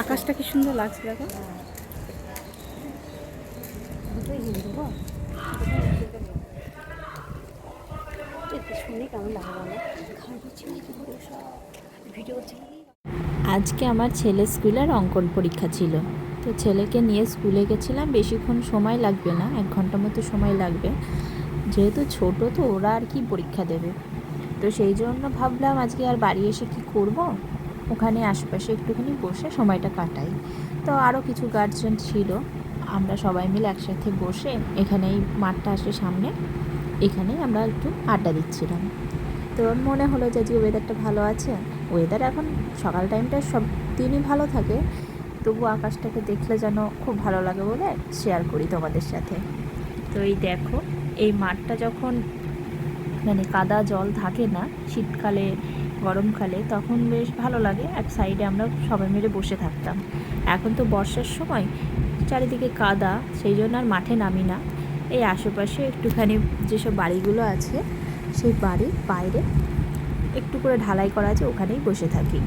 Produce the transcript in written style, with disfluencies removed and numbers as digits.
আকাশটা কি সুন্দর লাগছে দেখো। শুনে কেমন লাগে বলো, ভিডিও আজকে আমার ছেলের স্কুলের অঙ্কন পরীক্ষা ছিল, তো ছেলেকে নিয়ে স্কুলে গেছিলাম। বেশিক্ষণ সময় লাগবে না, 1 ঘন্টা মতো সময় লাগবে, যেহেতু ছোট তো ওরা আর কি পরীক্ষা দেবে। তো সেই জন্য ভাবলাম আজকে আর বাড়ি এসে কি করব, ওখানে আশেপাশে একটুখানি বসে সময়টা কাটাই। তো আরও কিছু গার্জিয়ান ছিল, আমরা সবাই মিলে একসাথে বসে এখানেই মাঠটা আসে সামনে, এখানেই আমরা একটু আড্ডা দিচ্ছিলাম। তো মনে হলো যে আজকে ওয়েদারটা ভালো আছে। ওয়েদার এখন সকাল টাইমটা সব দিনই ভালো থাকে, তবু আকাশটাকে দেখলে যেন খুব ভালো লাগে বলে শেয়ার করি তোমাদের সাথে। তো এই দেখো, এই মাঠটা যখন মানে কাদা জল থাকে না শীতকালে গরমকালে, তখন বেশ ভালো লাগে। এক সাইডে আমরা সবাই মিলে বসে থাকতাম। এখন তো বর্ষার সময়, চারিদিকে কাদা, সেই জন্য আর মাঠে নামি না। এই আশেপাশে একটুখানি যেসব বাড়িগুলো আছে সেই বাড়ির বাইরে একটু করে ঢালাই করা আছে, ওখানেই বসে থাকি।